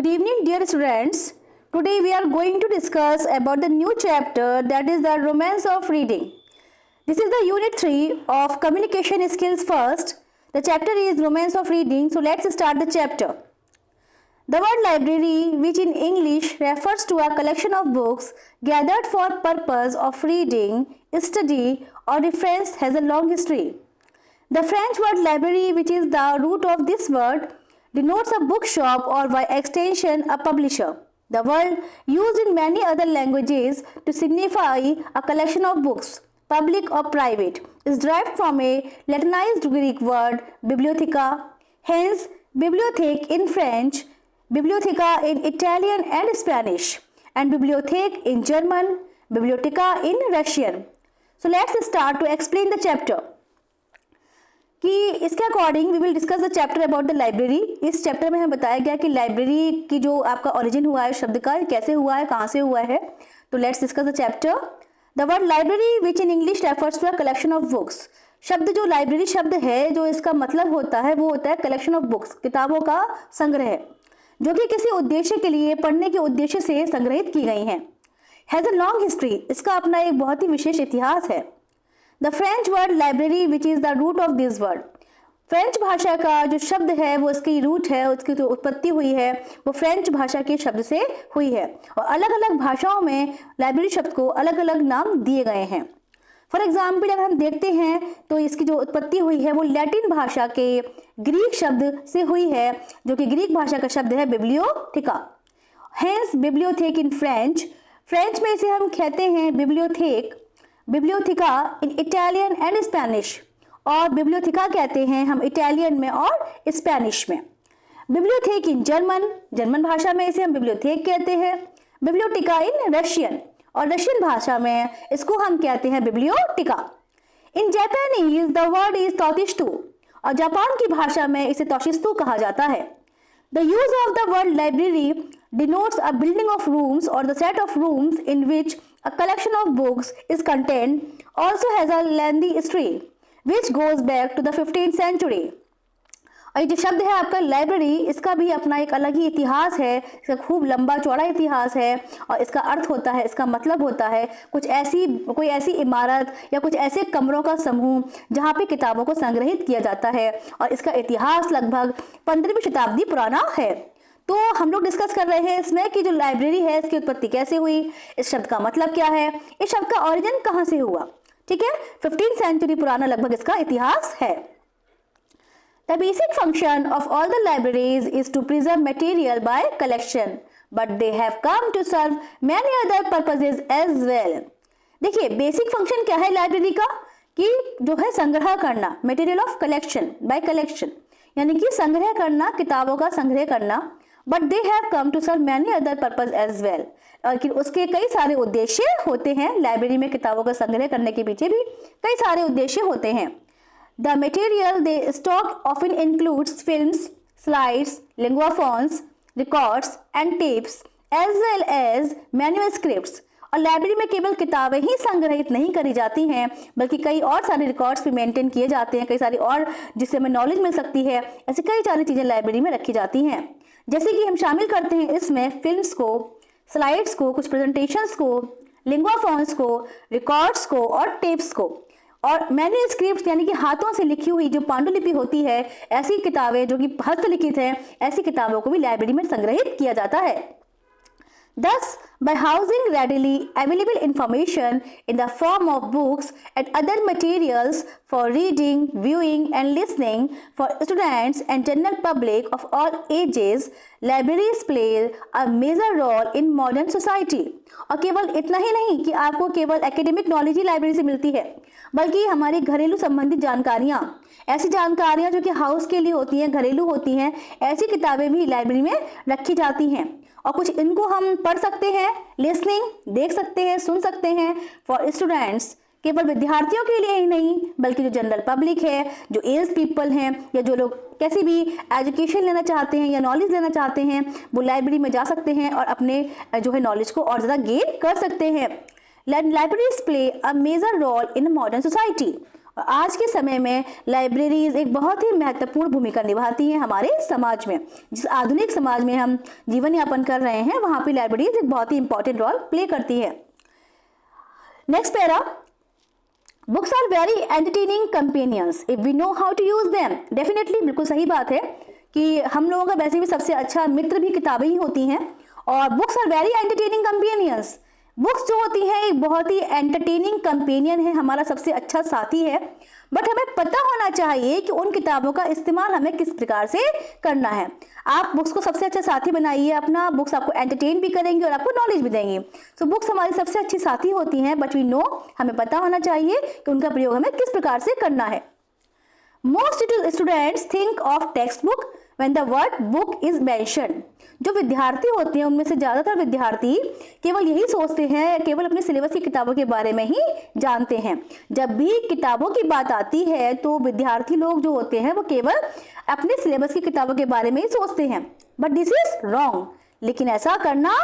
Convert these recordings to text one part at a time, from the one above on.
Good evening, dear students. Today we are going to discuss about the new chapter, that is the romance of reading. This is the unit 3 of communication skills first. The chapter is romance of reading. So let's start the chapter. The word library, which in English refers to a collection of books gathered for purpose of reading, study or reference, has a long history. The French word library, which is the root of this word, denotes a bookshop or by extension a publisher. The word used in many other languages to signify a collection of books, public or private, is derived from a Latinized Greek word bibliotheca, hence bibliothèque in French, biblioteca in Italian and Spanish, and bibliothèque in German, biblioteca in Russian. So let's start to explain the chapter. कि इसके according we will discuss the chapter about the library. इस chapter में हमें बताया गया कि library की जो आपका ओरिजिन हुआ है शब्द का, कैसे हुआ है, कहाँ से हुआ है. तो let's discuss the chapter. The word library which in English refers to a collection of books. शब्द जो लाइब्रेरी शब्द है, जो इसका मतलब होता है वो होता है कलेक्शन ऑफ बुक्स, किताबों का संग्रह, जो कि किसी उद्देश्य के लिए, पढ़ने के उद्देश्य से संग्रहित की गई हैं. Has a long history. इसका अपना एक बहुत ही विशेष इतिहास है. The French word library which is the root of this word. French भाषा का जो शब्द है वो इसकी रूट है, उसकी जो उत्पत्ति हुई है वो फ्रेंच भाषा के शब्द से हुई है. और अलग अलग भाषाओं में लाइब्रेरी शब्द को अलग अलग नाम दिए गए हैं. फॉर एग्जाम्पल अगर हम देखते हैं तो इसकी जो उत्पत्ति हुई है वो लैटिन भाषा के ग्रीक शब्द से हुई है, जो कि ग्रीक भाषा का शब्द है bibliotheca. Hence bibliotheque in French. French में इसे हम कहते हैं bibliotheque, bibliotheca in Italian and Spanish, और बिब्लियोथेका कहते हैं हम इटालियन में और स्पेनिश में. बिब्लियोथेक इन जर्मन, जर्मन भाषा में इसे हम बिब्लियोथेक कहते हैं. बिब्लियोटेका इन रशियन, और रशियन भाषा में इसको हम कहते हैं biblioteca. In Japanese the word is toshitsu, और जापान की भाषा में इसे तोशित्सु कहा जाता है. The use of the word library denotes a building of rooms or the set of rooms in which a collection of books is contained. Also has a lengthy history which goes back to the 15th century. और ये जो शब्द है आपका library, इसका भी अपना एक अलग ही इतिहास है. इसका खूब लंबा चौड़ा इतिहास है, और इसका अर्थ होता है, इसका मतलब होता है कोई ऐसी इमारत या कुछ ऐसे कमरों का समूह जहाँ पे किताबों को संग्रहित किया जाता है. और इसका इतिहास लगभग 15वीं शताब्दी पुराना है. तो हम लोग डिस्कस कर रहे हैं इसमें कि जो लाइब्रेरी है इसकी उत्पत्ति कैसे हुई, इस शब्द का मतलब क्या है, इस शब्द का ओरिजिन कहाँ से हुआ. ठीक है, 15th सेंचुरी पुराना लगभग इसका इतिहास है. The basic function of all the libraries is to preserve material by collection, but they have come to serve many other purposes as well. देखिए बेसिक फंक्शन क्या है लाइब्रेरी का, कि जो है संग्रह करना, material of collection by collection, यानी कि संग्रह करना, किताबों का संग्रह करना. But they have come to serve many other purpose as well, और उसके कई सारे उद्देश्य होते हैं. लाइब्रेरी में किताबों का संग्रह करने के पीछे भी कई सारे उद्देश्य होते हैं. The material they stock often includes films, slides, linguaphones, records and tapes as well as manuscripts. और लाइब्रेरी में केवल किताबें ही संग्रहित नहीं करी जाती हैं, बल्कि कई और सारे रिकॉर्ड्स भी मेंटेन किए जाते हैं, कई सारी और जिससे हमें नॉलेज मिल सकती है. ऐसी कई सारी चीज़ें लाइब्रेरी में रखी जाती हैं, जैसे कि हम शामिल करते हैं इसमें फिल्म्स को, स्लाइड्स को, कुछ प्रेजेंटेशंस को, लिंग्वाफोन्स को, रिकॉर्ड्स को और टेप्स को. और मैन्युस्क्रिप्ट्स यानी कि हाथों से लिखी हुई जो पांडुलिपि होती है, ऐसी किताबें जो कि हस्तलिखित हैं, ऐसी किताबों को भी लाइब्रेरी में संग्रहित किया जाता है. Thus, by housing readily available information in the form of books and other materials for reading, viewing and listening for students and general public of all ages, libraries play a major role in modern society. और केवल इतना ही नहीं कि आपको केवल academic knowledge ही library से मिलती है, बल्कि हमारी घरेलू संबंधित जानकारियाँ, ऐसी जानकारियाँ जो कि हाउस के लिए होती हैं, घरेलू होती हैं, ऐसी किताबें भी लाइब्रेरी में रखी जाती हैं. और कुछ इनको हम पढ़ सकते हैं, लिसनिंग देख सकते हैं, सुन सकते हैं फॉर स्टूडेंट्स, केवल विद्यार्थियों के लिए ही नहीं बल्कि जो जनरल पब्लिक है, जो एज पीपल हैं, या जो लोग कैसी भी एजुकेशन लेना चाहते हैं या नॉलेज लेना चाहते हैं, वो लाइब्रेरी में जा सकते हैं और अपने जो है नॉलेज को और ज़्यादा गेन कर सकते हैं. Libraries play a major role in modern society. आज के समय में लाइब्रेरीज एक बहुत ही महत्वपूर्ण भूमिका निभाती हैं हमारे समाज में। जिस आधुनिक समाज में हम जीवन यापन कर रहे हैं वहां पे लाइब्रेरीज एक बहुत ही इंपॉर्टेंट रोल प्ले करती है। Next para, books are very entertaining companions if we know how to use them. Definitely बिल्कुल सही बात है कि हम लोगों का वैसे भी सबसे अच्छा मित्र भी किताबें ही होती हैं, और books are very entertaining companions. Books जो होती हैं एक बहुत ही एंटरटेनिंग कंपेनियन है, हमारा सबसे अच्छा साथी है। बट हमें पता होना चाहिए कि उन किताबों का इस्तेमाल हमें किस प्रकार से करना है। आप बुक्स को सबसे अच्छा साथी बनाइए अपना, बुक्स आपको एंटरटेन भी करेंगी और आपको नॉलेज भी देंगी। सो बुक्स हमारी सबसे अच्छी साथी होती हैं, बट वी नो, हमें पता होना चाहिए कि उनका प्रयोग हमें किस प्रकार से करना है। Most students think of text book when the word book is mentioned। जो विद्यार्थी होते हैं उनमें से ज्यादातर विद्यार्थी केवल यही सोचते हैं, केवल अपने सिलेबस की किताबों के बारे में ही जानते हैं। जब भी किताबों की बात आती है तो विद्यार्थी लोग जो होते हैं वो केवल अपने सिलेबस की किताबों के बारे में ही सोचते हैं। बट दिस इज रॉन्ग, लेकिन ऐसा करना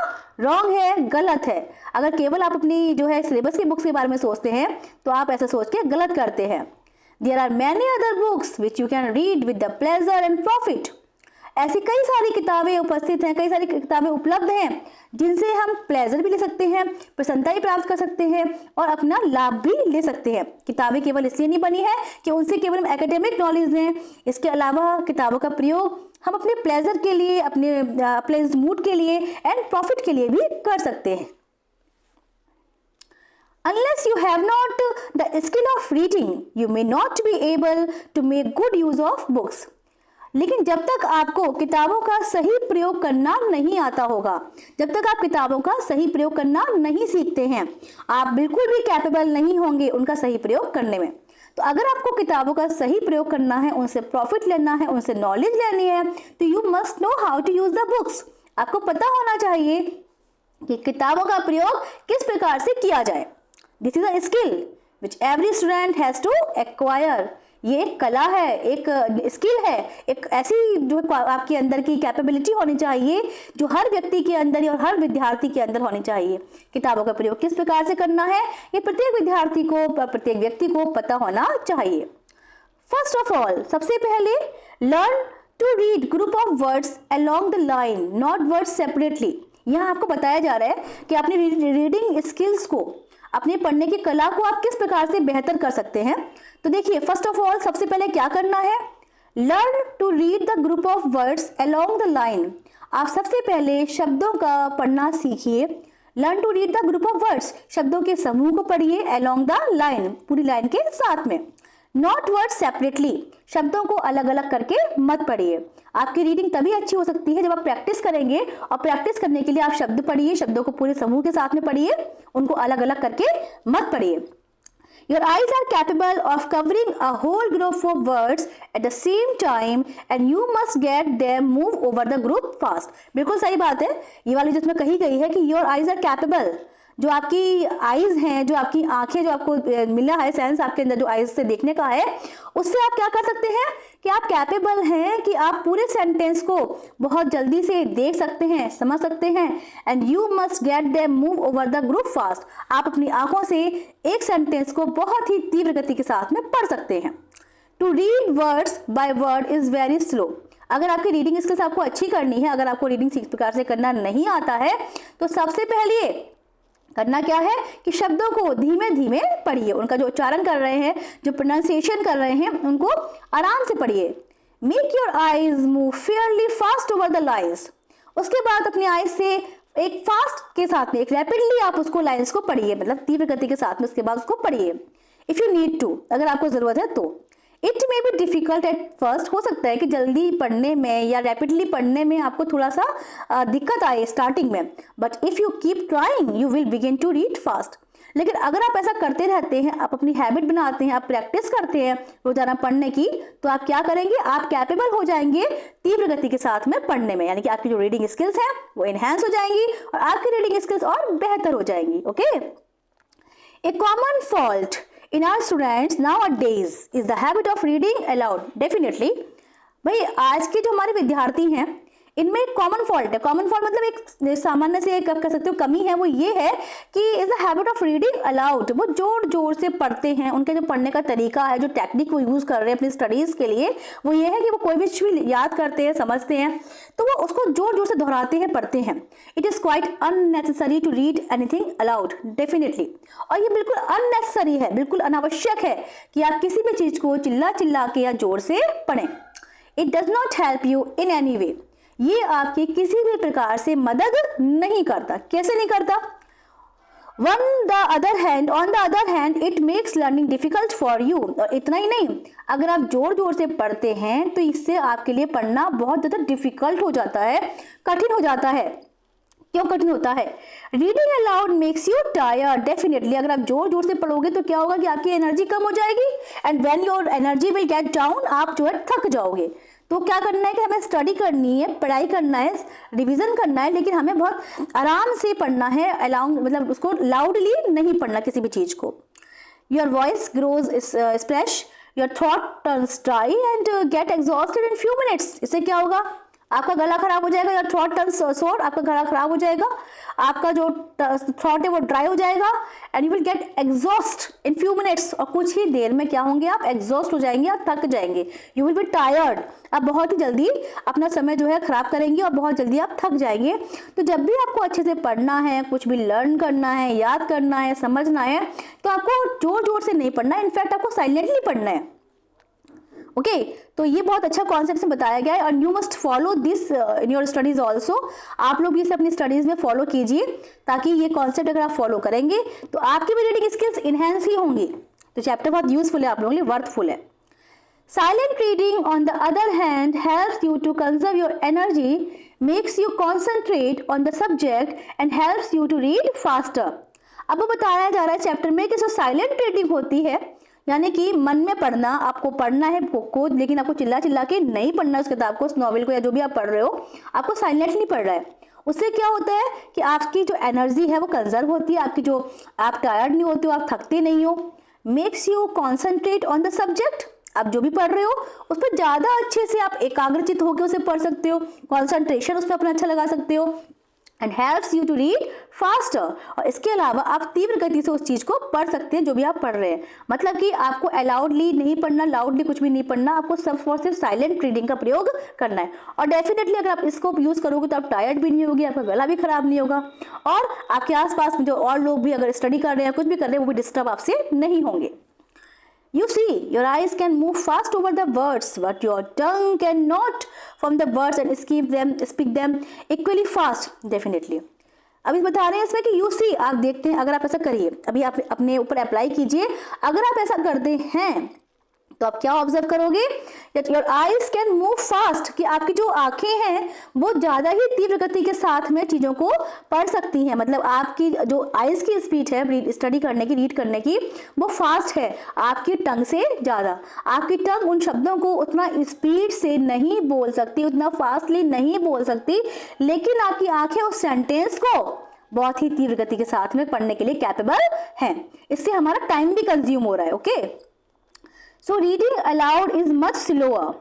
रॉन्ग है, गलत है। अगर केवल आप अपनी जो है सिलेबस की बुक्स के बारे में सोचते हैं तो आप ऐसा सोच के गलत करते हैं। There are many other books which you can read with the pleasure and profit। ऐसी कई सारी किताबें उपस्थित हैं, कई सारी किताबें उपलब्ध हैं जिनसे हम प्लेजर भी ले सकते हैं, प्रसन्नता भी प्राप्त कर सकते हैं और अपना लाभ भी ले सकते हैं। किताबें केवल इसलिए नहीं बनी है कि उनसे केवल हम एकेडमिक नॉलेज लें, इसके अलावा किताबों का प्रयोग हम अपने प्लेजर के लिए, अपने प्लेज मूड के लिए एंड प्रॉफिट के लिए भी कर सकते हैं। Unless you have not the skill of reading, you may not be able to make good use of books। लेकिन जब तक आपको किताबों का सही प्रयोग करना नहीं आता होगा, जब तक आप किताबों का सही प्रयोग करना नहीं सीखते हैं, आप बिल्कुल भी कैपेबल नहीं होंगे उनका सही प्रयोग करने में। तो अगर आपको किताबों का सही प्रयोग करना है, उनसे प्रॉफिट लेना है, उनसे नॉलेज लेनी है, तो you must know how to use the books. आपको पता होना चाहिए कि किताबों का प्रयोग किस प्रकार से किया जाए। This is a skill which every student has to acquire. ये एक कला है, एक स्किल है, एक ऐसी जो आपके अंदर की कैपेबिलिटी होनी चाहिए जो हर व्यक्ति के अंदर और हर विद्यार्थी के अंदर होनी चाहिए। किताबों का प्रयोग किस प्रकार से करना है ये प्रत्येक विद्यार्थी को, प्रत्येक व्यक्ति को पता होना चाहिए। फर्स्ट ऑफ ऑल, सबसे पहले learn to read group of words along the line, not words separately. यहाँ आपको बताया जा रहा है कि अपनी रीडिंग स्किल्स को, अपने पढ़ने की कला को आप किस प्रकार से बेहतर कर सकते हैं। तो देखिए, फर्स्ट ऑफ ऑल सबसे पहले क्या करना है, learn to read the group of words along the line. आप सबसे पहले शब्दों का पढ़ना सीखिए। Learn to read the group of words, शब्दों के समूह को पढ़िए, अलोंग द लाइन, पूरी लाइन के साथ में। नॉट वर्ड सेपरेटली, शब्दों को अलग अलग करके मत पढ़िए। आपकी रीडिंग तभी अच्छी हो सकती है जब आप प्रैक्टिस करेंगे, और प्रैक्टिस करने के लिए आप शब्द पढ़िए, शब्दों को पूरे समूह के साथ में पढ़िए, उनको अलग अलग करके मत पढ़िए। Your eyes are capable of covering a whole group of words at the same time and you must get them move over the group fast। बिल्कुल सही बात है, ये वाली जिसमें कही गई है कि your eyes are capable। जो आपकी आईज हैं, जो आपकी आंखें, जो आपको मिला है सेंस आपके अंदर जो आईज से देखने का है, उससे आप क्या कर सकते हैं कि आप कैपेबल हैं कि आप पूरे सेंटेंस को बहुत जल्दी से देख सकते हैं, समझ सकते हैं। And you must get them move over the group fast. आप अपनी आंखों से एक सेंटेंस को बहुत ही तीव्र गति के साथ में पढ़ सकते हैं। To read words by word is very slow. अगर आपकी रीडिंग स्किल्स आपको अच्छी करनी है, अगर आपको रीडिंग इस प्रकार से करना नहीं आता है, तो सबसे पहले करना क्या है कि शब्दों को धीमे धीमे पढ़िए, उनका जो उच्चारण कर रहे हैं, जो प्रोनाउंसिएशन कर रहे हैं, उनको आराम से पढ़िए। Make your eyes move Fairlie fast over the lines. उसके बाद अपनी आईज से एक फास्ट के साथ में, एक रैपिडली आप उसको लाइन्स को पढ़िए, मतलब तीव्र गति के साथ में उसके बाद उसको पढ़िए। इफ यू नीड टू, अगर आपको जरूरत है तो। It may be difficult at first, हो सकता है कि जल्दी पढ़ने में या रैपिडली पढ़ने में आपको थोड़ा सा दिक्कत आए स्टार्टिंग में, but if you keep trying you will begin to read fast. लेकिन अगर आप ऐसा करते रहते हैं, आप अपनी हैबिट बनाते हैं, आप प्रैक्टिस करते हैं रोजाना पढ़ने की, तो आप क्या करेंगे, आप कैपेबल हो जाएंगे तीव्र गति के साथ में पढ़ने में, यानी कि आपकी जो रीडिंग स्किल्स हैं वो एनहेंस हो जाएंगी और आपकी रीडिंग स्किल्स और बेहतर हो जाएंगी। Okay, A common fault in our students nowadays is the habit of reading aloud। definitely भाई, आज के जो हमारे विद्यार्थी हैं इनमें एक कॉमन फॉल्ट है। कॉमन फॉल्ट मतलब एक सामान्य से एक आप कह सकते हो कमी है, वो ये है कि is the habit of reading allowed. वो जोर जोर से पढ़ते हैं, उनके जो पढ़ने का तरीका है, जो टेक्निक वो यूज कर रहे हैं अपनी स्टडीज के लिए, वो ये है कि वो कोई भी चीज याद करते हैं, समझते हैं, तो वो उसको जोर जोर से दोहराते हैं, पढ़ते हैं। It is quite unnecessary to read anything aloud, definitely. और ये बिल्कुल अननेसेसरी है, बिल्कुल अनावश्यक है कि आप किसी भी चीज को चिल्ला चिल्ला के या जोर से पढ़ें। It does not help you in any way, ये आपकी किसी भी प्रकार से मदद नहीं करता। कैसे नहीं करता? On the other hand it makes learning difficult for you. और इतना ही नहीं, अगर आप जोर जोर से पढ़ते हैं तो इससे आपके लिए पढ़ना बहुत ज़्यादा डिफिकल्ट हो जाता है, कठिन हो जाता है। क्यों कठिन होता है? Reading allowed makes you tired, definitely. अगर आप जोर जोर से पढ़ोगे तो क्या होगा कि आपकी एनर्जी कम हो जाएगी, and when your energy will get down, आप जो है थक जाओगे। तो क्या करना है कि हमें स्टडी करनी है, पढ़ाई करना है, रिवीजन करना है, लेकिन हमें बहुत आराम से पढ़ना है, अलाउंग मतलब उसको लाउडली नहीं पढ़ना किसी भी चीज को। Your voice grows splash, your thought turns dry and get exhausted in few minutes. इससे क्या होगा? आपका गला खराब हो जाएगा, योर थ्रोट टर्न्स सोर, आपका गला खराब हो जाएगा, आपका जो थ्रोट है वो ड्राई हो जाएगा, and you will get exhaust in few minutes. और कुछ ही देर में क्या होंगे? आप एग्जॉस्ट हो जाएंगे, आप थक जाएंगे, यू विल बी टायर्ड। आप बहुत ही जल्दी अपना समय जो है खराब करेंगे और बहुत जल्दी आप थक जाएंगे। तो जब भी आपको अच्छे से पढ़ना है, कुछ भी लर्न करना है, याद करना है, समझना है, तो आपको जोर जोर से नहीं पढ़ना है, इनफैक्ट आपको साइलेंटली पढ़ना है। ओके, तो ये बहुत अच्छा कॉन्सेप्ट से बताया गया है, और you must follow this in your studies also. आप लोग इसे अपनी स्टडीज में फॉलो कीजिए, ताकि ये कॉन्सेप्ट अगर आप फॉलो करेंगे तो आपकी भी रीडिंग स्किल्स इनहेंस ही होंगी। तो चैप्टर बहुत यूजफुल है, आप लोगों के लिए वर्थफुल है। Silent reading, on the other hand, helps you to conserve your energy, makes you concentrate on the subject, and helps you to read faster. अब वो बताया जा रहा है चैप्टर में कि जो साइलेंट रीडिंग होती है, यानी कि मन में पढ़ना, आपको पढ़ना है को, लेकिन आपको चिल्ला चिल्ला के नहीं पढ़ना उस किताब को, उस नॉवेल को, या जो भी आप पढ़ रहे हो, आपको साइलेंटली पढ़ रहा है। उससे क्या होता है कि आपकी जो एनर्जी है वो कंजर्व होती है, आपकी जो आप टायर्ड नहीं होते हो, आप थकते नहीं हो। Makes you concentrate on the subject, आप जो भी पढ़ रहे हो उस पर ज़्यादा अच्छे से आप एकाग्रचित होकर उसे पढ़ सकते हो, कॉन्सेंट्रेशन उस पर अपना अच्छा लगा सकते हो, and helps you to read faster. और इसके अलावा आप तीव्र गति से उस चीज़ को पढ़ सकते हैं जो भी आप पढ़ रहे हैं। मतलब कि आपको अलाउडली नहीं पढ़ना, लाउडली कुछ भी नहीं पढ़ना, आपको सिर्फ साइलेंट रीडिंग का प्रयोग करना है। और डेफिनेटली अगर आप इसको यूज़ करोगे तो आप टायर्ड भी नहीं होगी, आपका गला भी खराब नहीं होगा, और आपके आसपास में जो और लोग भी अगर स्टडी कर रहे हैं, कुछ भी कर रहे हैं, वो भी डिस्टर्ब आपसे नहीं होंगे। You see, your eyes can move fast over the words, but your tongue cannot form the words and speak them equally fast. Definitely. अभी बता रहे हैं इसमें कि you see, आप देखते हैं, अगर आप ऐसा करिए, अभी आप अपने ऊपर अप्लाई कीजिए, अगर आप ऐसा करते हैं तो आप क्या ऑब्जर्व करोगे? Your eyes can move fast, कि आपकी जो आंखें हैं वो ज़्यादा ही तीव्र गति के साथ में चीज़ों को पढ़ सकती हैं। मतलब आपकी जो आईज की स्पीड है स्टडी करने की, रीड करने की, वो फास्ट है आपकी टंग से ज़्यादा। आपकी टंग उन शब्दों को उतना स्पीड से नहीं बोल सकती, उतना फास्टली नहीं बोल सकती, लेकिन आपकी आंखें उस सेंटेंस को बहुत ही तीव्र गति के साथ में पढ़ने के लिए कैपेबल हैं। इससे हमारा टाइम भी कंज्यूम हो रहा है। Okay, so reading allowed is much slower,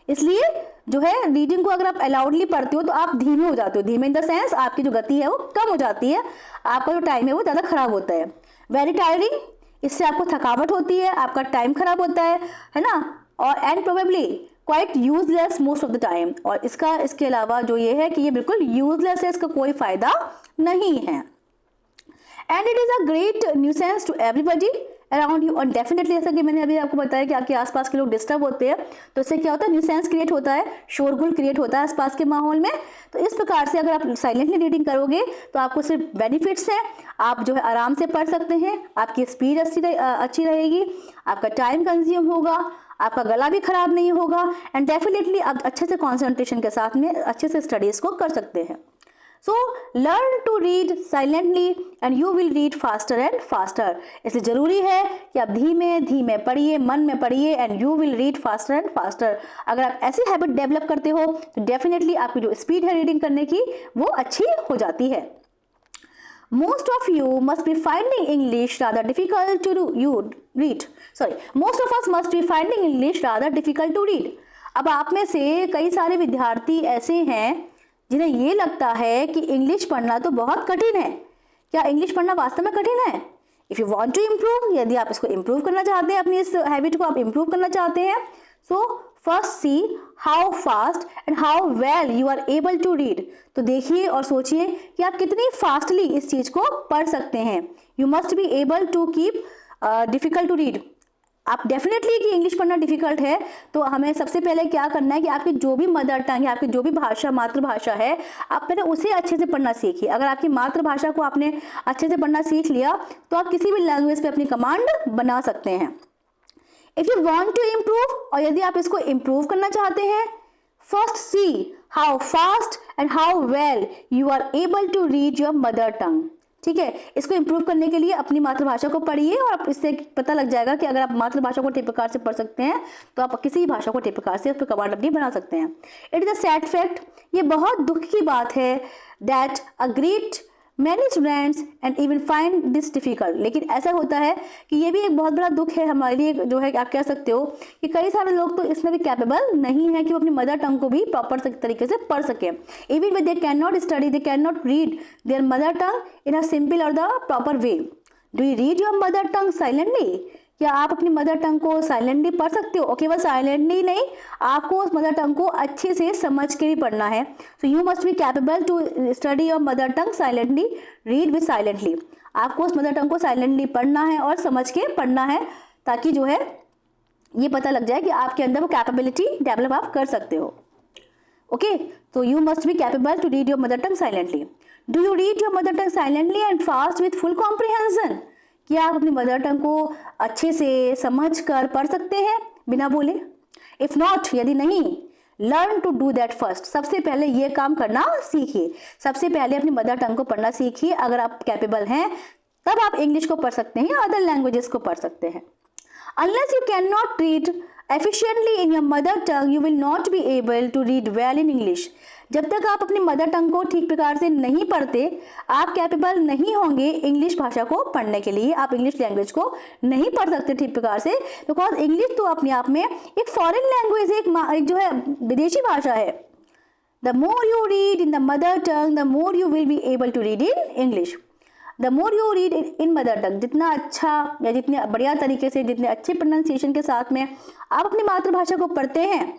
इसलिए जो है रीडिंग को अगर आप अलाउडली पढ़ते हो तो आप धीमे हो जाते हो। धीमे इन द सेंस आपकी जो गति है वो कम हो जाती है, आपका जो टाइम है वो ज़्यादा खराब होता है। वेरी टायरिंग, इससे आपको थकावट होती है, आपका टाइम खराब होता है ना, और and probably quite useless most of the time. और इसके अलावा जो ये है कि ये बिल्कुल यूजलेस है, इसका कोई फायदा नहीं है। And it is a great nuisance to everybody around you. और डेफिनेटली जैसा कि मैंने अभी आपको बताया कि आपके आसपास के लोग डिस्टर्ब होते हैं, तो इससे क्या होता है? न्यूसेंस क्रिएट होता है, शोरगुल क्रिएट होता है आसपास के माहौल में। तो इस प्रकार से अगर आप साइलेंटली रीडिंग करोगे तो आपको सिर्फ बेनिफिट्स हैं, आप जो है आराम से पढ़ सकते हैं, आपकी स्पीड अच्छी रहेगी, आपका टाइम कंज्यूम होगा, आपका गला भी खराब नहीं होगा, एंड डेफिनेटली आप अच्छे से कॉन्सेंट्रेशन के साथ में अच्छे से स्टडीज़ को कर सकते हैं। So learn to read silently and you will read faster and faster. इसलिए ज़रूरी है कि आप धीमे धीमे पढ़िए, मन में पढ़िए, and you will read faster and faster. अगर आप ऐसी हैबिट डेवलप करते हो तो डेफिनेटली आपकी जो स्पीड है रीडिंग करने की वो अच्छी हो जाती है। Most of you must be finding English rather difficult to read. Sorry, most of us must be finding English rather difficult to read. अब आप में से कई सारे विद्यार्थी ऐसे हैं जिन्हें ये लगता है कि इंग्लिश पढ़ना तो बहुत कठिन है। क्या इंग्लिश पढ़ना वास्तव में कठिन है? If you want to improve, यदि आप इसको इम्प्रूव करना चाहते हैं, अपनी इस हैबिट को आप इम्प्रूव करना चाहते हैं, so first see how fast and how well you are able to read. तो देखिए और सोचिए कि आप कितनी फास्टली इस चीज़ को पढ़ सकते हैं। You must be able to keep difficult to read. आप डेफिनेटली कि इंग्लिश पढ़ना डिफिकल्ट है, तो हमें सबसे पहले क्या करना है कि आपकी जो भी मदर टंग है, आपकी जो भी भाषा मातृभाषा है, आप पहले उसे अच्छे से पढ़ना सीखिए। अगर आपकी मातृभाषा को आपने अच्छे से पढ़ना सीख लिया तो आप किसी भी लैंग्वेज पे अपनी कमांड बना सकते हैं। If you want to improve, और यदि आप इसको इम्प्रूव करना चाहते हैं, first see how fast and how well you are able to read your mother tongue. ठीक है, इसको इम्प्रूव करने के लिए अपनी मातृभाषा को पढ़िए और आप इससे पता लग जाएगा कि अगर आप मातृभाषा को ठीक प्रकार से पढ़ सकते हैं तो आप किसी भी भाषा को ठीक प्रकार से उस पर कमांड अपनी बना सकते हैं। It is a sad fact, ये बहुत दुख की बात है, that a great many students and even find this difficult. लेकिन ऐसा होता है कि ये भी एक बहुत बड़ा दुख है हमारे लिए, जो है आप कह सकते हो कि कई सारे लोग तो इसमें भी कैपेबल नहीं है कि वो अपनी मदर टंग को भी प्रॉपर तरीके से पढ़ सकें। Even with they can not study, they can not read their mother tongue in a simple और the proper way. Do you read your mother tongue silently? क्या आप अपनी मदर टंग को साइलेंटली पढ़ सकते हो? और केवल साइलेंटली नहीं, आपको उस मदर टंग को अच्छे से समझ के भी पढ़ना है। So you must be capable to study your mother tongue silently, read with silently. आपको उस मदर टंग को साइलेंटली पढ़ना है और समझ के पढ़ना है, ताकि जो है ये पता लग जाए कि आपके अंदर वो कैपेबिलिटी डेवलप आप कर सकते हो। ओके, तो you must be capable to read your mother tongue silently. Do you read your mother tongue silently and fast with full comprehension? क्या आप अपनी मदर टंग को अच्छे से समझ कर पढ़ सकते हैं बिना बोले? इफ़ नॉट, यदि नहीं, learn to do that first. सबसे पहले ये काम करना सीखिए। सबसे पहले अपनी मदर टंग को पढ़ना सीखिए। अगर आप कैपेबल हैं तब आप इंग्लिश को पढ़ सकते हैं या अदर लैंग्वेजेस को पढ़ सकते हैं। Unless you can not read efficiently in your mother tongue, you will not be able to read well in English. जब तक आप अपनी मदर टंग को ठीक प्रकार से नहीं पढ़ते, आप कैपेबल नहीं होंगे इंग्लिश भाषा को पढ़ने के लिए। आप इंग्लिश लैंग्वेज को नहीं पढ़ सकते ठीक प्रकार से, बिकॉज इंग्लिश तो अपने आप में एक फॉरेन लैंग्वेज है, एक जो है विदेशी भाषा है। The more you read in the mother tongue, the more you will be able to read in English. The more you read in mother tongue, जितना अच्छा या जितने बढ़िया तरीके से, जितने अच्छे प्रोनाउंसिएशन के साथ में आप अपनी मातृभाषा को पढ़ते हैं,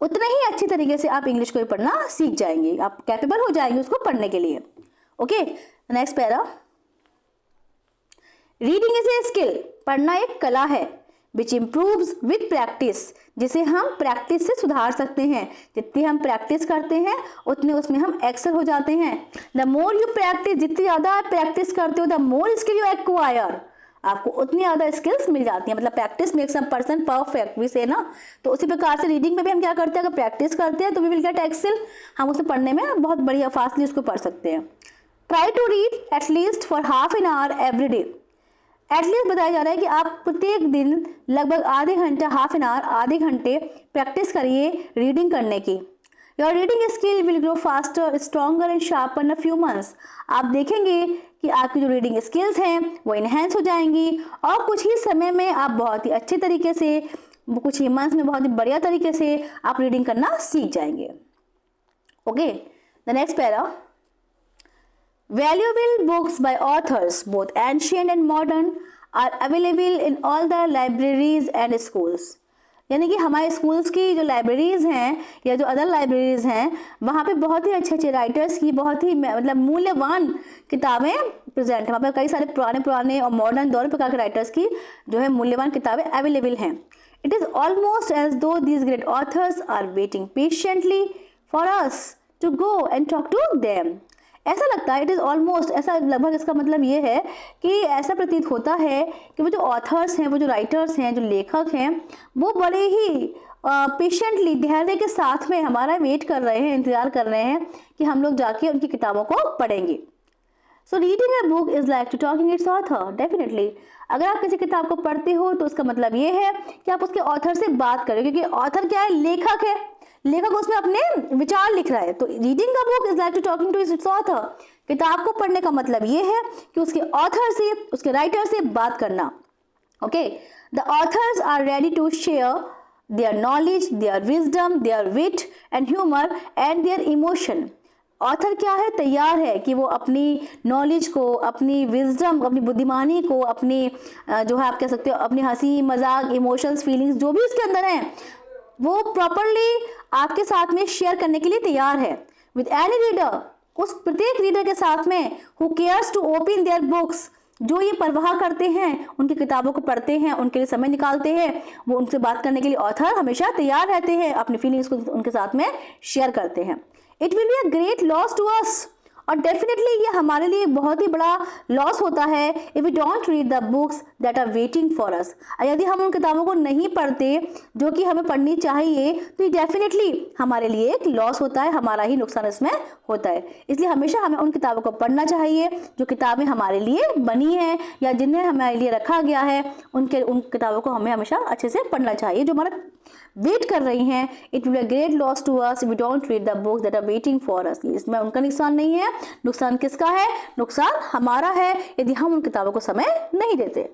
उतना ही अच्छी तरीके से आप इंग्लिश को भी पढ़ना सीख जाएंगे। आप कैपेबल हो जाएंगे उसको पढ़ने के लिए। Okay, next para. Reading is a skill, पढ़ना एक कला है, विच इम्प्रूव्स विथ प्रैक्टिस, जिसे हम प्रैक्टिस से सुधार सकते हैं। जितनी हम प्रैक्टिस करते हैं उतने उसमें हम एक्सेल हो जाते हैं। द मोर यू प्रैक्टिस, जितनी ज़्यादा आप प्रैक्टिस करते हो, the more skill you acquire, आपको उतनी ज़्यादा स्किल्स मिल जाती हैं। मतलब practice makes a person perfect, भी से ना। तो उसी प्रकार से रीडिंग में भी हम क्या करते हैं, अगर प्रैक्टिस करते हैं तो वी विल गेट एक्सेल, हम उसे पढ़ने में बहुत बढ़िया फास्टली उसको पढ़ सकते हैं। Try to read at least for half an hour every day. एटलीस्ट बताया जा रहा है कि आप प्रत्येक दिन लगभग आधे घंटे, हाफ एन आवर, आधे घंटे प्रैक्टिस करिए रीडिंग करने की। Your reading skill will grow faster, stronger and sharper in a few months. आप देखेंगे कि आपकी जो रीडिंग स्किल्स हैं वो इन्हेंस हो जाएंगी और कुछ ही समय में आप बहुत ही अच्छे तरीके से, कुछ ही मंथ्स में बहुत ही बढ़िया तरीके से आप रीडिंग करना सीख जाएंगे। Okay, the next para. Valuable books by authors, both ancient and modern, are available in all the libraries and schools. यानी कि हमारे स्कूल्स की जो लाइब्रेरीज़ हैं या जो अदर लाइब्रेरीज़ हैं, वहाँ पे बहुत ही अच्छे अच्छे राइटर्स की बहुत ही मतलब मूल्यवान किताबें प्रेजेंट हैं। वहाँ पे कई सारे पुराने और मॉडर्न दोनों प्रकार के राइटर्स की जो है मूल्यवान किताबें अवेलेबल हैं। It is almost as though these great authors are waiting patiently for us to go and talk to them. ऐसा लगता है, इट इज़ ऑलमोस्ट, ऐसा लगभग इसका मतलब ये है कि ऐसा प्रतीत होता है कि वो जो ऑथर्स हैं, वो जो राइटर्स हैं, जो लेखक हैं, वो बड़े ही पेशेंटली, धैर्य के साथ में हमारा वेट कर रहे हैं, इंतज़ार कर रहे हैं कि हम लोग जाके उनकी किताबों को पढ़ेंगे। So reading a book is like to talking its author. Definitely अगर आप किसी किताब को पढ़ते हो तो उसका मतलब ये है कि आप उसके ऑथर से बात करें, क्योंकि ऑथर क्या है, लेखक है, लेखक उसमें अपने विचार लिख रहा है। तो reading the book is like to talking to its author. किताब को पढ़ने का मतलब ये है कि उसके ऑथर से, उसके राइटर से बात करना। Okay, the authors are ready to share their knowledge, their wisdom, their wit and humor and their emotion. Author क्या है, तैयार है कि वो अपनी नॉलेज को, अपनी विजडम, अपनी बुद्धिमानी को, अपनी जो है आप कह सकते हो अपनी हंसी मजाक, इमोशंस, फीलिंग्स जो भी उसके अंदर हैं वो प्रॉपरली आपके साथ में शेयर करने के लिए तैयार है. विद एनी रीडर, उस प्रत्येक रीडर के साथ में who cares to open their books, जो ये परवाह करते हैं, उनकी किताबों को पढ़ते हैं, उनके लिए समय निकालते हैं, वो उनसे बात करने के लिए ऑथर हमेशा तैयार रहते हैं, अपनी फीलिंग्स को उनके साथ में शेयर करते हैं. It will be a great loss to us, और डेफिनेटली ये हमारे लिए बहुत ही बड़ा लॉस होता है if we don't read the books that are waiting for us. यदि हम उन किताबों को नहीं पढ़ते जो कि हमें पढ़नी चाहिए, तो ये डेफिनेटली हमारे लिए एक लॉस होता है, हमारा ही नुकसान इसमें होता है. इसलिए हमेशा हमें उन किताबों को पढ़ना चाहिए जो किताबें हमारे लिए बनी हैं या जिन्हें हमारे लिए रखा गया है. उन किताबों को हमें हमेशा अच्छे से पढ़ना चाहिए जो हमारा वेट कर रही हैं. It will be a great loss to us if we don't read the books that are waiting for us. इसमें उनका नुकसान नहीं है, नुकसान किसका है, नुकसान हमारा है यदि हम उन किताबों को समय नहीं देते.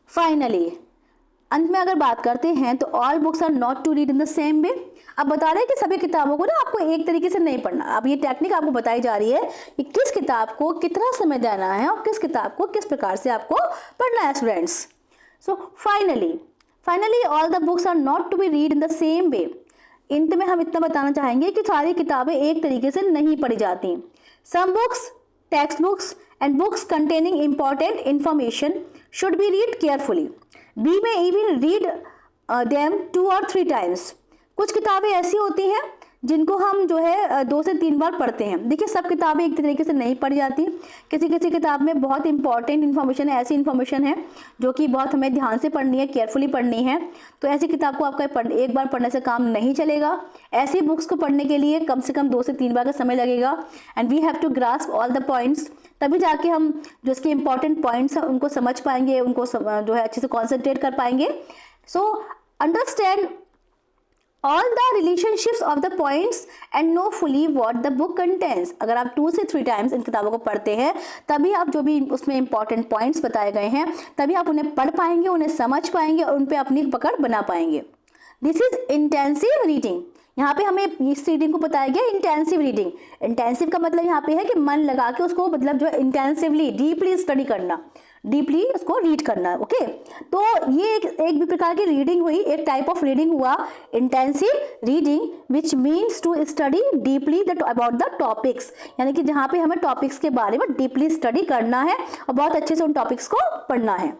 फाइनली अंत में अगर बात करते हैं तो all books are not to read in the same way. अब बता रहे हैं कि सभी किताबों को ना आपको एक तरीके से नहीं पढ़ना. अब ये टेक्निक आपको बताई जा रही है कि किस किताब को कितना समय देना है और किस किताब को किस प्रकार से आपको पढ़ना है students. So finally all the books are not to be read in the same way. इंत में हम इतना बताना चाहेंगे कि सारी किताबें एक तरीके से नहीं पढ़ी जाती. Some books, text books and books containing important information should be read carefully. We may even read them 2 or 3 times. कुछ किताबें ऐसी होती हैं जिनको हम जो है 2 से 3 बार पढ़ते हैं. देखिए सब किताबें एक तरीके से नहीं पढ़ी जाती. किसी किसी किताब में बहुत इंपॉर्टेंट इन्फॉर्मेशन है, ऐसी इन्फॉर्मेशन है जो कि बहुत हमें ध्यान से पढ़नी है, केयरफुली पढ़नी है. तो ऐसी किताब को आपका एक बार पढ़ने से काम नहीं चलेगा. ऐसी बुक्स को पढ़ने के लिए कम से कम 2 से 3 बार का समय लगेगा. And we have to grasp all the points. तभी जाके हम जो इसके इंपॉर्टेंट पॉइंट्स हैं उनको समझ पाएंगे, उनको जो है अच्छे से कॉन्सेंट्रेट कर पाएंगे. So understand all the relationships of the points and know fully what the book contains. अगर आप 2 से 3 times इन किताबों को पढ़ते हैं तभी आप जो भी उसमें इंपॉर्टेंट पॉइंट्स बताए गए हैं तभी आप उन्हें पढ़ पाएंगे, उन्हें समझ पाएंगे और उन पे अपनी पकड़ बना पाएंगे. This is intensive reading. यहाँ पे हमें इस रीडिंग को बताया गया इंटेंसिव रीडिंग. इंटेंसिव का मतलब यहाँ पे है कि मन लगा के उसको मतलब जो है इंटेंसिवली डीपली स्टडी करना, डीपली उसको रीड करना. ओके, तो ये एक भी प्रकार की रीडिंग हुई, एक टाइप ऑफ रीडिंग हुआ intensive reading which means to study deeply about the topics. यानी कि जहाँ पे हमें टॉपिक्स के बारे में डीपली स्टडी करना है और बहुत अच्छे से उन टॉपिक्स को पढ़ना है.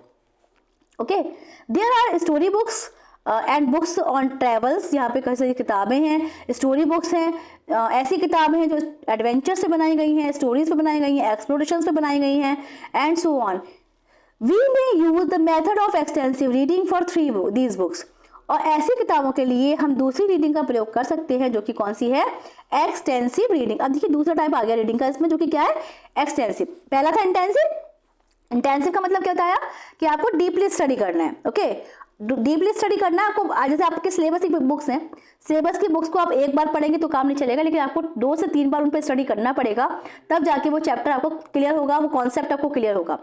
Okay, there are story books and books on travels. यहाँ पे कई सारी किताबें हैं, स्टोरी बुक्स हैं, ऐसी किताबें हैं जो एडवेंचर से बनाई गई हैं, स्टोरीज पे बनाई गई हैं, एक्सप्लोरेशन पे बनाई गई हैं and so on. We may use the method of extensive reading for these books. और ऐसी किताबों के लिए हम दूसरी रीडिंग का प्रयोग कर सकते हैं जो कि कौन सी है, एक्सटेंसिव रीडिंग. अब देखिए दूसरा टाइप आ गया रीडिंग का इसमें जो कि क्या है, एक्सटेंसिव. पहला था इंटेंसिव. इंटेंसिव का मतलब क्या बताया कि आपको डीपली स्टडी करना है. ओके, डीपली स्टडी करना है आपको. जैसे आपके सिलेबस की बुक्स हैं, सिलेबस की बुक्स को आप एक बार पढ़ेंगे तो काम नहीं चलेगा, लेकिन आपको 2 से 3 बार उन पर स्टडी करना पड़ेगा, तब जाके वो चैप्टर आपको क्लियर होगा, वो कॉन्सेप्ट आपको क्लियर होगा.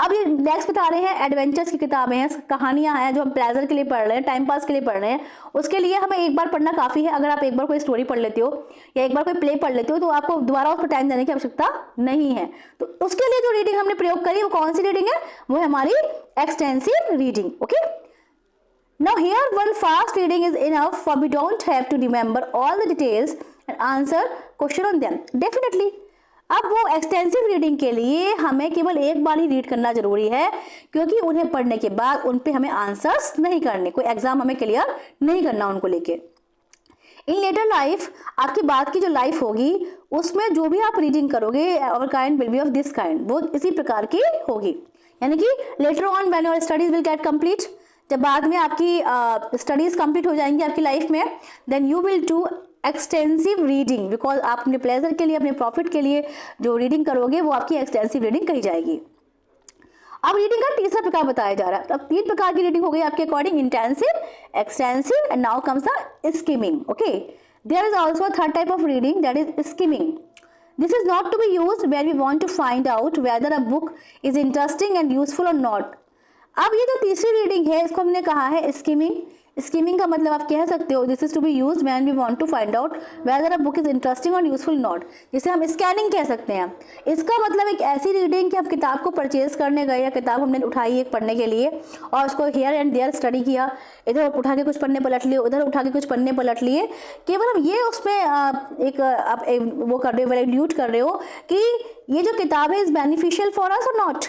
अब ये नेक्स्ट बता रहे हैं एडवेंचर्स की किताबें हैं, कहानियां हैं जो हम प्लेजर के लिए पढ़ रहे हैं, टाइम पास के लिए पढ़ रहे हैं. उसके लिए हमें एक बार पढ़ना काफ़ी है. अगर आप एक बार कोई स्टोरी पढ़ लेते हो या एक बार कोई प्ले पढ़ लेते हो तो आपको दोबारा उस पर टाइम देने की आवश्यकता नहीं है. तो उसके लिए जो रीडिंग हमने प्रयोग करी वो कौन सी रीडिंग है, वो है हमारी extensive reading. Okay, now here one fast reading is enough for we don't have to remember all the details and answer question on them. Definitely. अब वो एक्सटेंसिव रीडिंग के लिए हमें केवल एक बार ही रीड करना जरूरी है, क्योंकि उन्हें पढ़ने के बाद उन पे हमें आंसर्स नहीं करने, कोई एग्जाम हमें क्लियर नहीं करना उनको लेके. इन लेटर लाइफ, आपकी बात की जो लाइफ होगी उसमें जो भी आप रीडिंग करोगे और kind will be of this kind, वो इसी प्रकार की होगी. यानी कि later on when your studies will get complete, जब बाद में आपकी स्टडीज कंप्लीट हो जाएंगी आपकी लाइफ में, then you will do extensive reading, because आप अपने प्लेजर के लिए, अपने प्रॉफिट के लिए जो रीडिंग करोगे वो आपकी एक्सटेंसिव रीडिंग कही जाएगी. अब रीडिंग का तीसरा प्रकार बताया जा रहा है. अब 3 प्रकार की रीडिंग हो गई आपके according, intensive, extensive and now comes the skimming. Okay, there is also a third type of reading that is skimming. This is not to be used where we want to find out whether a book is interesting and useful or not. अब ये जो तीसरी reading है इसको हमने कहा है skimming. Skimming का मतलब आप कह सकते हो this is to be use when we want to find out whether a book is interesting और यूजफुल नॉट, जिसे हम स्कैनिंग कह सकते हैं। इसका मतलब एक ऐसी रीडिंग कि आप किताब को परचेज करने गए या किताब हमने उठाई एक पढ़ने के लिए और उसको हियर एंड देयर स्टडी किया, इधर उठा के कुछ पन्ने पलट लिए, उधर उठा के कुछ पन्ने पलट लिए, केवल हम ये उसमें आप वो कर रहे हो, वैल्यूट कर रहे हो कि ये जो किताब है इज बेनिफिशियल फॉर अस और नॉट,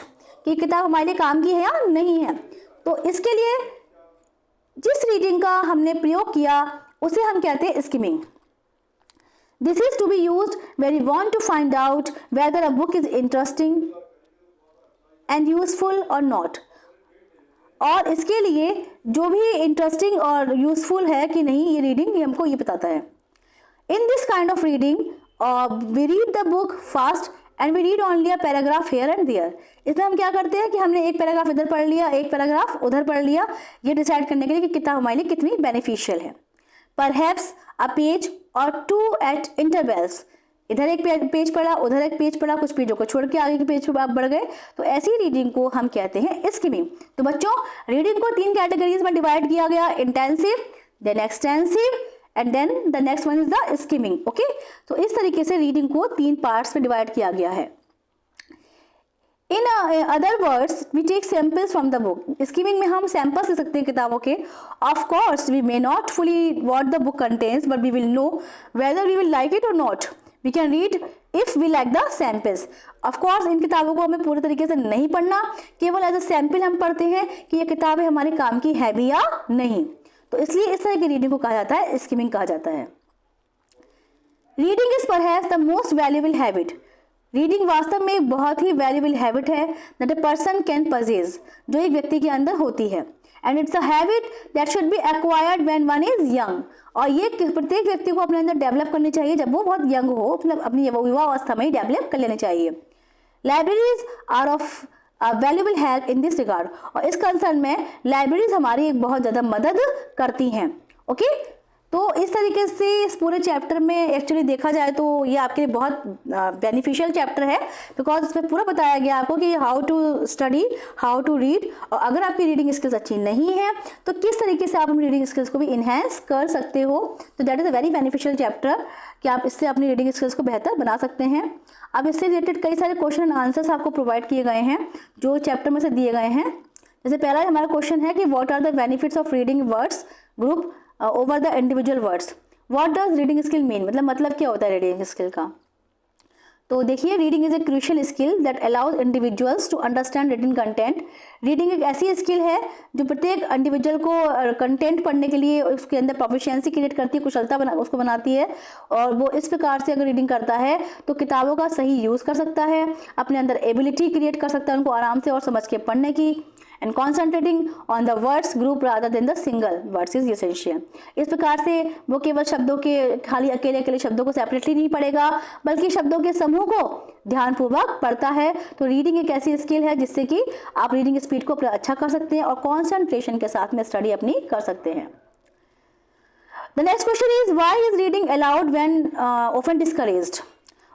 कि किताब हमारे लिए काम की है या नहीं है। तो इसके लिए जिस रीडिंग का हमने प्रयोग किया उसे हम कहते हैं skimming. This is to be used when you want to find out whether a book is interesting and useful or not, और इसके लिए जो भी इंटरेस्टिंग और यूजफुल है कि नहीं ये रीडिंग ये हमको ये बताता है। In this kind of reading we read the book fast and we read only a paragraph here and there. इसमें हम क्या करते हैं कि हमने एक पैराग्राफ इधर पढ़ लिया, एक पैराग्राफ उधर पढ़ लिया, ये डिसाइड करने के लिए कि किताब हमारे लिए कितनी बेनिफिशियल है। परहैप्स अ पेज और टू एट इंटरवल्स, इधर एक पेज पढ़ा, उधर एक पेज पढ़ा, कुछ पेजों को छोड़ के आगे के पेज पे आप बढ़ गए, तो ऐसी रीडिंग को हम कहते हैं स्किमिंग। तो बच्चों रीडिंग को 3 कैटेगरीज में डिवाइड किया गया, intensive, then extensive and then the next one is the skimming. Okay, तो इस तरीके से रीडिंग को 3 पार्ट्स में डिवाइड किया गया है। In other words we take samples from the book. Skimming में हम सैंपल्स ले सकते हैं किताबों के। Of course we may not fully what the book contains but we will know whether we will like it और not. We can read if we like the samples. Of course इन किताबों को हमें पूरे तरीके से नहीं पढ़ना, केवल एज अ सैंपल हम पढ़ते हैं कि ये किताबें हमारे काम की है भी या नहीं। तो इसलिए इस तरह की रीडिंग को कहा जाता है स्किमिंग कहा जाता है। Reading is perhaps the most valuable habit. Reading वास्तव में एक बहुत ही वैल्यूएबल हैबिट है that a person can possess, जो एक व्यक्ति के अंदर होती है, and it's a habit that should be acquired when one is young. और ये प्रत्येक व्यक्ति को अपने अंदर डेवलप करनी चाहिए जब वो बहुत यंग हो, मतलब अपनी युवा अवस्था में ही डेवलप कर लेनी चाहिए। Libraries are of valuable help in this regard, और इस कंसर्न में लाइब्रेरीज हमारी एक बहुत ज़्यादा मदद करती हैं। ओके, तो इस तरीके से इस पूरे चैप्टर में एक्चुअली देखा जाए तो ये आपके लिए बहुत बेनिफिशियल चैप्टर है, बिकॉज इसमें पूरा बताया गया आपको कि how to study, how to read, और अगर आपकी रीडिंग स्किल्स अच्छी नहीं है तो किस तरीके से आप अपनी रीडिंग स्किल्स को भी इन्हेंस कर सकते हो। तो that is a very beneficial chapter कि आप इससे अपनी रीडिंग स्किल्स को बेहतर बना सकते हैं। अब इससे रिलेटेड कई सारे क्वेश्चन एंड आंसर्स आपको प्रोवाइड किए गए हैं जो चैप्टर में से दिए गए हैं। जैसे पहला हमारा क्वेश्चन है कि what are the benefits of reading words group over the individual words. What does reading skill mean, मतलब क्या होता है रीडिंग स्किल का। तो देखिए, reading is a crucial skill that allows individuals to understand written content. Reading एक ऐसी skill है जो प्रत्येक इंडिविजुअल को कंटेंट पढ़ने के लिए उसके अंदर प्रोफिशिएंसी क्रिएट करती है, कुशलता उसको बनाती है, और वो इस प्रकार से अगर रीडिंग करता है तो किताबों का सही यूज़ कर सकता है, अपने अंदर एबिलिटी क्रिएट कर सकता है उनको आराम से और समझ के पढ़ने की, and concentrating on the words group rather than the single words is essential। इस प्रकार से वो केवल शब्दों के खाली अकेले शब्दों को सेपरेटली नहीं पढ़ेगा बल्कि शब्दों के समूह को ध्यानपूर्वक पढ़ता है। तो रीडिंग एक ऐसी स्किल है जिससे कि आप रीडिंग स्पीड को अच्छा कर सकते हैं और कॉन्सेंट्रेशन के साथ में स्टडी अपनी कर सकते हैं। The next question is why is reading allowed when often discouraged,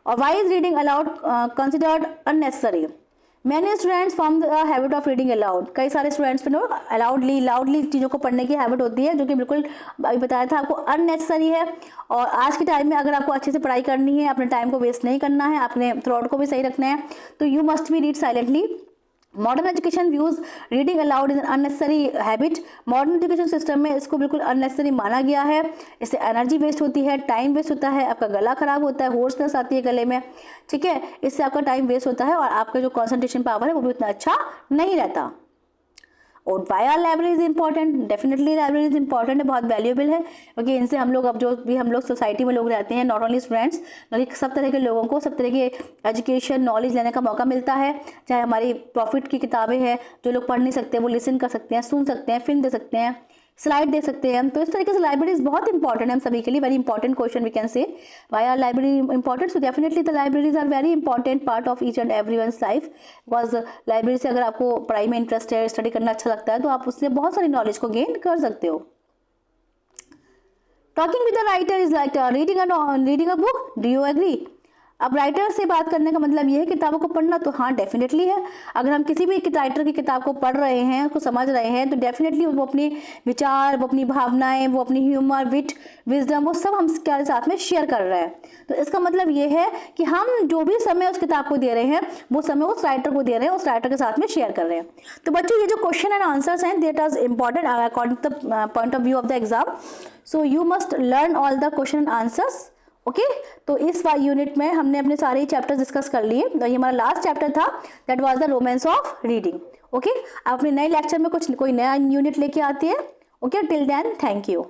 or why is reading allowed considered unnecessary। Many students form the habit of reading allowed. कई सारे स्टूडेंट्स में लाउडली चीज़ों को पढ़ने की हैबिट होती है जो कि बिल्कुल अभी बताया था आपको अननेसेसरी है। और आज के टाइम में अगर आपको अच्छे से पढ़ाई करनी है, अपने टाइम को वेस्ट नहीं करना है, अपने थ्रॉट को भी सही रखना है, तो you must B read silently. Modern education views reading allowed is unnecessary habit. Modern education system में इसको बिल्कुल अननेसेसरी माना गया है। इससे एनर्जी वेस्ट होती है, टाइम वेस्ट होता है, आपका गला खराब होता है, होर्सनेस आती है गले में, ठीक है, इससे आपका टाइम वेस्ट होता है और आपका जो कंसंट्रेशन पावर है वो भी उतना अच्छा नहीं रहता। और why are libraries important, definitely libraries important है, बहुत वैल्यूएबल है, क्योंकि इनसे हम लोग अब जो भी हम लोग सोसाइटी में लोग रहते हैं, नॉट ओनली स्टूडेंट्स बल्कि सब तरह के लोगों को सब तरह के एजुकेशन नॉलेज लेने का मौका मिलता है। चाहे हमारी प्रॉफिट की किताबें हैं, जो लोग पढ़ नहीं सकते वो लिसन कर सकते हैं, सुन सकते हैं, फिल्म दे सकते हैं, स्लाइड दे सकते हैं। तो इस तरीके से लाइब्रेरीज बहुत इंपॉर्टेंट है हम सभी के लिए। Very important question we can say why are library important. So definitely the libraries are very important part of each and everyone's life. Because library से अगर आपको पढ़ाई में इंटरेस्ट है, स्टडी करना अच्छा लगता है, तो आप उससे बहुत सारी नॉलेज को गेन कर सकते हो। Talking with the writer is like reading a book, do you agree. अब राइटर से बात करने का मतलब ये है किताबों को पढ़ना, तो हाँ डेफिनेटली है। अगर हम किसी भी राइटर की किताब को पढ़ रहे हैं, उसको समझ रहे हैं, तो डेफिनेटली वो अपने विचार, वो अपनी भावनाएं, वो अपनी ह्यूमर, विट, विजडम, वो सब हम के साथ में शेयर कर रहे हैं। तो इसका मतलब ये है कि हम जो भी समय उस किताब को दे रहे हैं, वो समय उस राइटर को दे रहे हैं, उस राइटर के साथ में शेयर कर रहे हैं। तो बच्चों, ये जो क्वेश्चन एंड आंसर्स हैं, that are important according to the point of view of the exam. So you must learn all the question and answers. Okay, तो इस यूनिट में हमने अपने सारे चैप्टर्स डिस्कस कर लिए। तो ये हमारा लास्ट चैप्टर था, that was the romance of reading. Okay, आप अपने नए लेक्चर में कोई नया यूनिट लेके आती है। Okay, till then thank you.